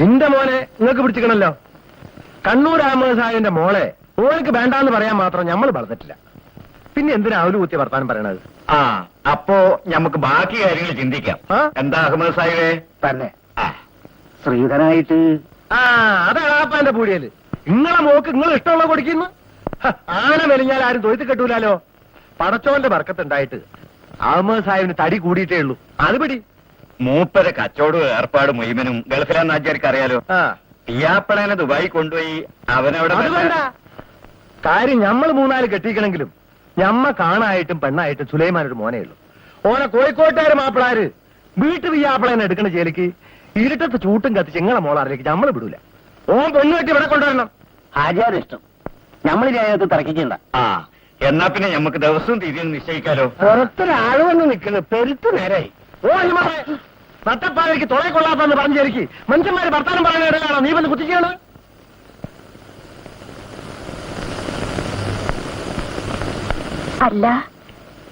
എന്റെ മോനെ നിങ്ങൾക്ക് പിടിച്ചിക്കണല്ലോ. കണ്ണൂർ അഹമ്മദ് സാഹിബിന്റെ മോളെ ഓൾക്ക് വേണ്ടാന്ന് പറയാൻ മാത്രം നമ്മൾ വളർന്നിട്ടില്ല. പിന്നെ എന്തിനാ അവല് കുത്തിയ വർത്താനം പറയണത്? ആ, അപ്പോ നമുക്ക് ബാക്കി കാര്യങ്ങൾ ചിന്തിക്കാം. എന്താ അഹമ്മദ് സാഹിബേ? തന്നെ ശ്രീധനായിട്ട് അതാണ് ആപ്പാന്റെ പൂടിയല്. നിങ്ങളെ മോക്ക് നിങ്ങൾ ഇഷ്ടമുള്ള കൊടുക്കുന്നു. ആന മെലിഞ്ഞാൽ ആരും തൊയ്ത്ത് കെട്ടൂലോ. പടച്ചോന്റെ ബർക്കത്തുണ്ടായിട്ട് അഹമ്മദ് സാഹിബിന് തടി കൂടിയിട്ടേ ഉള്ളൂ. അത് പിടി. മൂപ്പര കച്ചവടവും ഏർപ്പാട് മുഴുവനും ഗൾഫിലാന്ന് ആചാരിക്ക് അറിയാലോ. പിയാപ്പളനെ ദുബായി കൊണ്ടുപോയി അവനവിടെ അത് വേണ്ട കാര്യം. ഞമ്മൾ 3-4 കെട്ടിക്കണെങ്കിലും ഞമ്മ കാണായിട്ടും പെണ്ണായിട്ടും സുലൈമാൻ ഒരു മോനേ ഉള്ളൂ. ഓനെ കോഴിക്കോട്ടുകാര് മാപ്പിളാര് വീട്ടു പിയാപ്പിളനെ എടുക്കണ ജയിലിക്ക് ഇരുട്ടത്ത് ചൂട്ടും കത്തിച്ച് ഇങ്ങളെ മോളാറിലേക്ക് നമ്മൾ വിടൂല. ഓൻ പെണ്ണ് കെട്ടി ഇവിടെ കൊണ്ടുവരണം. ആചാരം ഇഷ്ടം നമ്മളിതിനകത്ത് തർക്കിക്കണ്ട. ആ, എന്നാ പിന്നെ നമുക്ക് ദിവസവും തീയതി നിശ്ചയിക്കാലോ. പുറത്തൊരാള് വന്ന് നിൽക്കുന്നത് പെരുത്ത് നേരായി. ഓ നട്ടപ്പാലേക്ക് തുളയെ കൊള്ളാത്തെന്ന് പറഞ്ഞിരിക്കും. മനുഷ്യന്മാര് വർത്താനം പറയുന്ന ഇടയിലാണോ നീ വന്ന് കുത്തിക്കാണ്? അല്ല,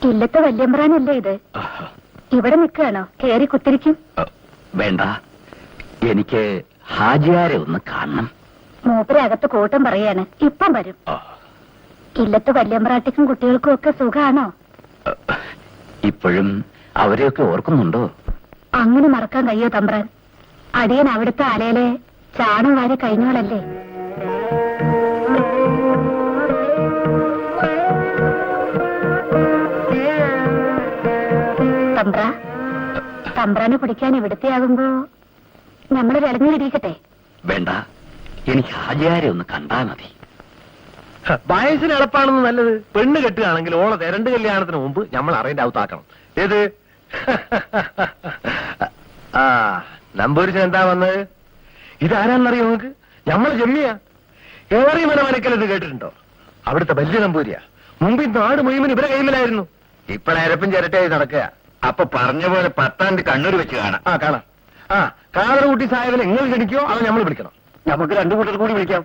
ഇല്ലത്തെ വല്യമ്പ്രാനല്ലേ ഇത്? ഇവിടെ നിൽക്കുകയാണോ? കേറി കുത്തിരിക്കും. വേണ്ട, എനിക്ക് ഹാജിയാരെ ഒന്ന് കാണണം. മൂപ്പരെ അകത്ത് കൂട്ടം പറയാണ്. ഇപ്പം വരും. ഇല്ലത്ത് വല്യമ്പ്രാട്ടിക്കും കുട്ടികൾക്കും ഒക്കെ സുഖാണോ? ഇപ്പോഴും അവരെയൊക്കെ ഓർക്കുന്നുണ്ടോ? അങ്ങനെ മറക്കാൻ കഴിയോ തമ്പ്രാൻ? അടിയൻ അവിടുത്തെ ആലയിലെ ചാണം വാരി കഴിഞ്ഞോളല്ലേ. തമ്പ്രാനെ പിടിക്കാൻ ഇവിടുത്തെ ആകുമ്പോ നമ്മള് വിളഞ്ഞു കിടിക്കട്ടെ. വേണ്ട, എനിക്ക് ഹാജിയാരെ ഒന്ന് കണ്ടാ മതി. വയസ്സിന് എളുപ്പാണെന്ന് നല്ലത്. പെണ്ണ് കെട്ടുകയാണെങ്കിൽ ഓളെ 2 കല്യാണത്തിന് മുമ്പ് നമ്മൾ അറിയേണ്ട ഔത്താക്കണം. ഏത് നമ്പൂരിച്ചൻ എന്താ വന്നത്? ഇതാരാന്നറിയോ നിങ്ങൾക്ക്? നമ്മൾ ജമ്മിയാ ഏറി മനമനക്കലെന്ന് കേട്ടിട്ടുണ്ടോ? അവിടുത്തെ വലിയ നമ്പൂരിയാ. മുമ്പ് ഈ നാട് മുഴുവൻ ഇവരെ കയ്യിലായിരുന്നു. ഇപ്പഴരപ്പും ചിരട്ടയായി നടക്കുക. അപ്പൊ പറഞ്ഞ പോലെ 10-ാം തീയതി കണ്ണൂർ വെച്ച് കാണാം. കാണാം. കാതർകുട്ടി സാഹിബിനെ നിങ്ങൾ ക്ഷണിക്കോ അതോ നമ്മൾ വിളിക്കണം? നമുക്ക് 2 കൂട്ടർ കൂടി വിളിക്കാം.